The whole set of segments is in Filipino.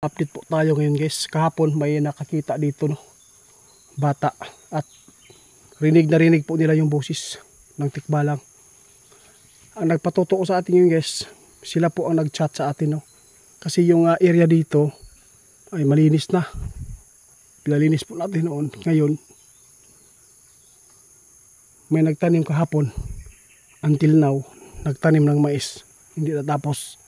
Update po tayo ngayon guys. Kahapon may nakakita dito no, bata, at rinig na rinig po nila yung boses ng tikbalang. Ang nagpatotoo sa atin yun guys, sila po ang nag-chat sa atin no. Kasi yung area dito ay malinis na. Pinalinis po natin noon. Ngayon may nagtanim kahapon, until now nagtanim ng mais, hindi natapos.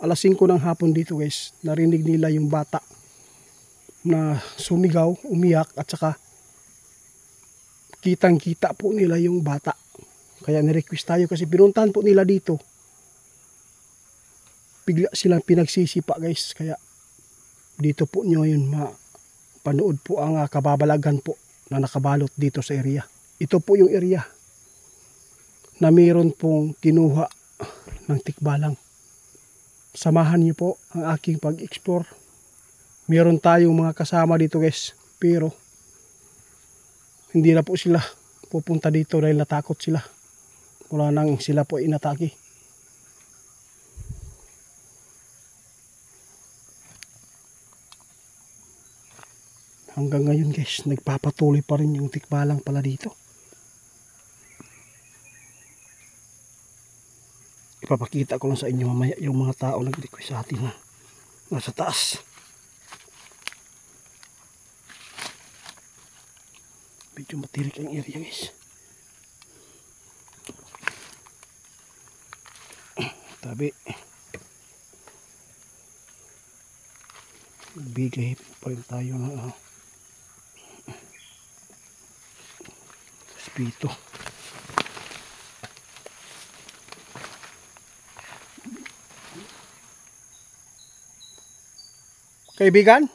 Alas 5 ng hapon dito guys, narinig nila yung bata na sumigaw, umiyak, at saka kitang kita po nila yung bata. Kaya nirequest tayo kasi pinuntahan po nila dito. Bigla silang pinagsisipa guys, kaya dito po nyo yun mapanood po ang kababalagan po na nakabalot dito sa area. Ito po yung area na mayroon pong kinuha ng tikbalang. Samahan niyo po ang aking pag-explore. Meron tayong mga kasama dito guys, pero hindi na po sila pupunta dito dahil natakot sila. Wala nang sila po inatake. Hanggang ngayon guys, nagpapatuloy pa rin yung tikbalang pala dito. Ipapakita ko lang sa inyo mamaya yung mga tao nag-request sa atin na nasa taas. Medyo matirik ang area guys. Tabi. Bigay pa rin tayo ng spito. Kaibigan,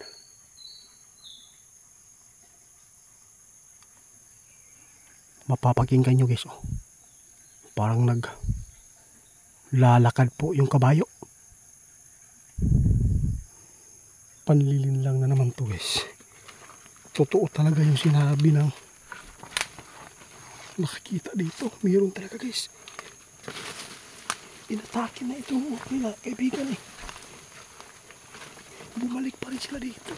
mapapakinggan nyo guys, oh. Parang naglalakad po yung kabayo. Panlilin lang na naman to guys. Totoo talaga yung sinabi ng nakakita dito. Mayroon talaga guys. Inatake na itong nila kaibigan eh. Bumalik pa rin sila dito.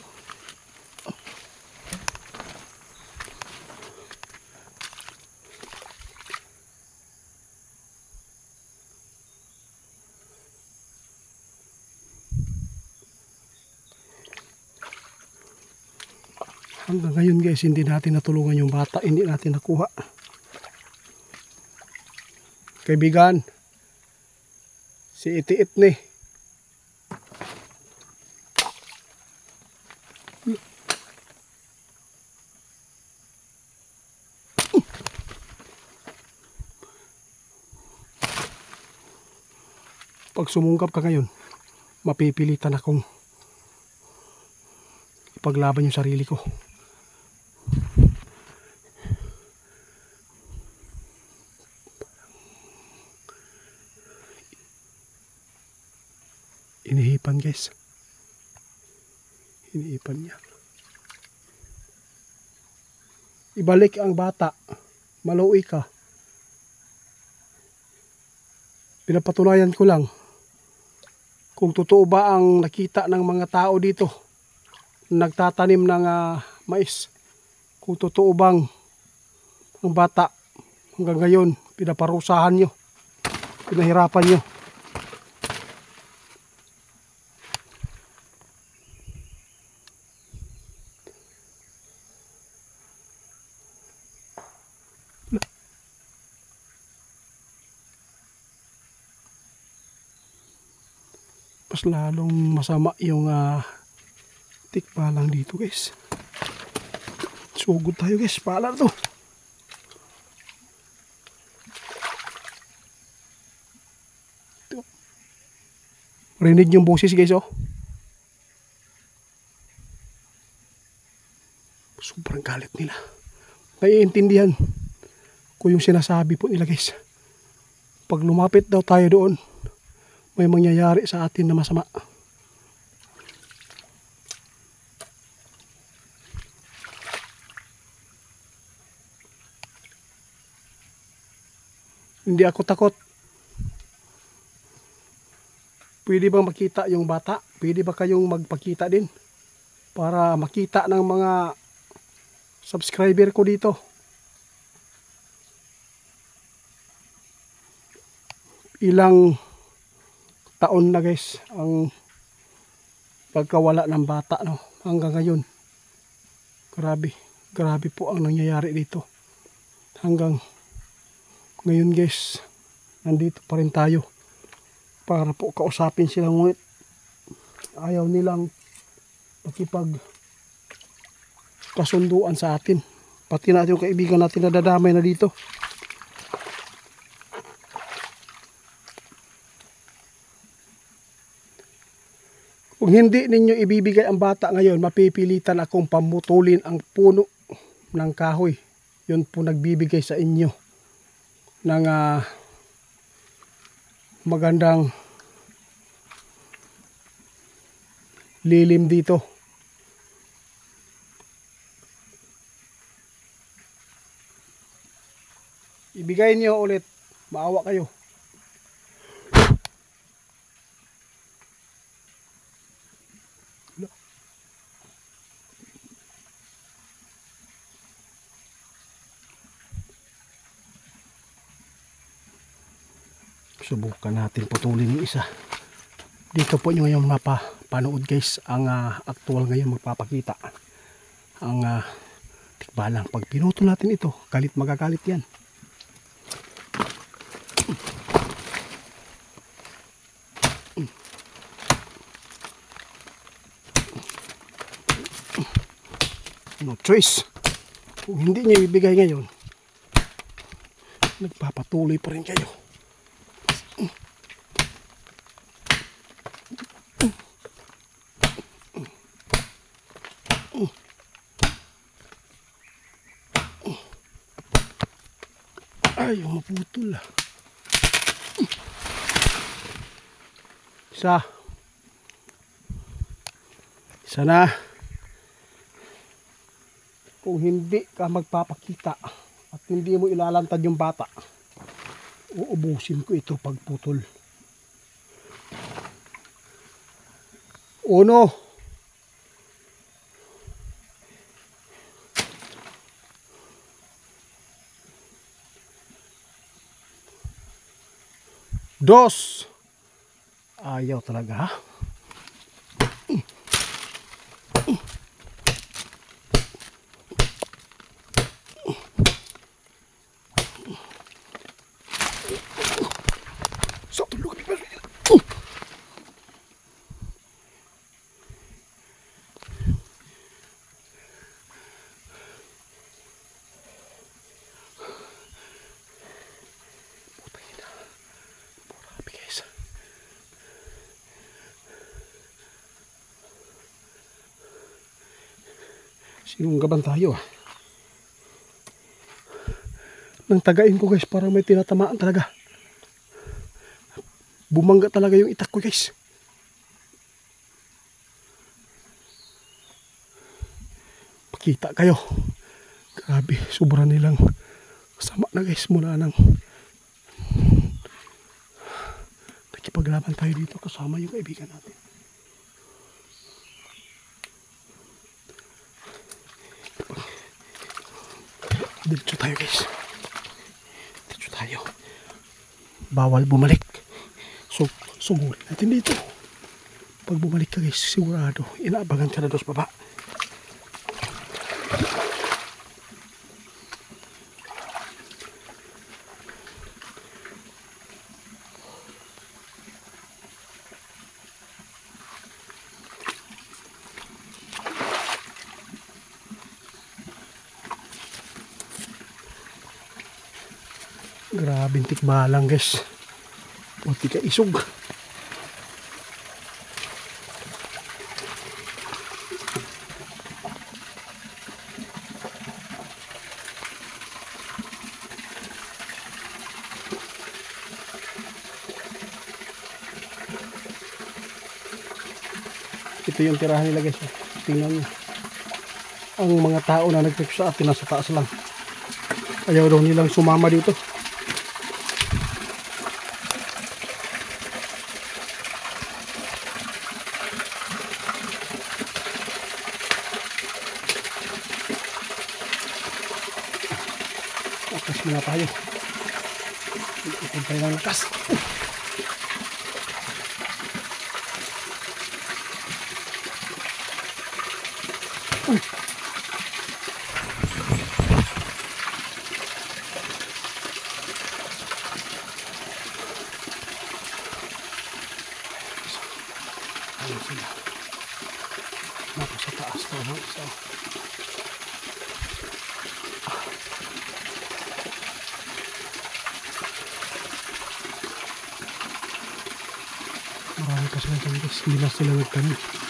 Hanggang ngayon guys, hindi natin natulungan yung bata. Hindi natin nakuha. Kaibigan, si Itiit ni. Pag sumungkap ka ngayon, mapipilitan akong ipaglaban yung sarili ko. Inihipan guys. Inihipan niya. Ibalik ang bata. Maluwi ka. Pinapatunayan ko lang kung totoo ba ang nakita ng mga tao dito nagtatanim ng mais. Kung totoo bang ang bata hanggang ngayon pinaparusahan nyo, pinahirapan nyo. Mas lalong masama yung tikbalang dito guys. Sugod tayo guys, pala to. Ito. Rinig yung boses guys oh. Sobrang galit nila. Naiintindihan ko yung sinasabi po nila guys. Pag lumapit daw tayo doon, may mangyayari sa atin na masama. Hindi ako takot. Pwede bang makita yung bata? Pwede ba kayong magpakita din? Para makita ng mga subscriber ko dito. Ilang taon na guys ang pagkawala ng bata, no? Hanggang ngayon. Grabe po ang nangyayari dito. Hanggang ngayon guys, nandito pa rin tayo para po kausapin sila, ngunit ayaw nilang makipag kasunduan sa atin. Pati natin yung kaibigan natin na dadamay na dito. Kung hindi ninyo ibibigay ang bata ngayon, mapipilitan akong pamutulin ang puno ng kahoy. Yun po nagbibigay sa inyo ng magandang lilim dito. Ibigay niyo ulit, maawa kayo. Subukan natin putulin yung isa. Dito po nyo ngayon mapapanood guys ang actual ngayon magpapakita. Ang tikbalang. Pag pinutol natin ito, galit magagalit yan. No choice. Kung hindi nyo ibigay ngayon, nagpapatuloy pa rin kayo. Ay, maputol. Isa na. Kung hindi ka magpapakita at hindi mo ilalantad yung bata, uubusin ko ito pagputol. Uno. Dos. Ayaw talaga, ha? So, tulog kami pa. Sinunggaban tayo, ah. Nang tagain ko guys, parang may tinatamaan talaga. Bumangga talaga yung itak ko guys. Pakita kayo. Grabe, sobra nilang sama na guys mula nang nakipaglaban tayo dito kasama yung kaibigan natin. Dito tayo guys. Dito tayo. Bawal bumalik. So, sugurin natin dito. Pag bumalik ka guys, sigurado, inaabangan ka na doon sa baba. Grabing tikbalang guys. Puti ka isog. Ito yung tirahan nila guys. Tingnan nyo. Ang mga tao na nagtipos sa atin nasa taas lang. Ayaw daw nilang sumama dito. Focus muna tayo. Ipon tayo ng lakas. Ayun sila. Nako sa taas to, no? So, marami pa sila dyan guys. Hindi na sila nagtanim.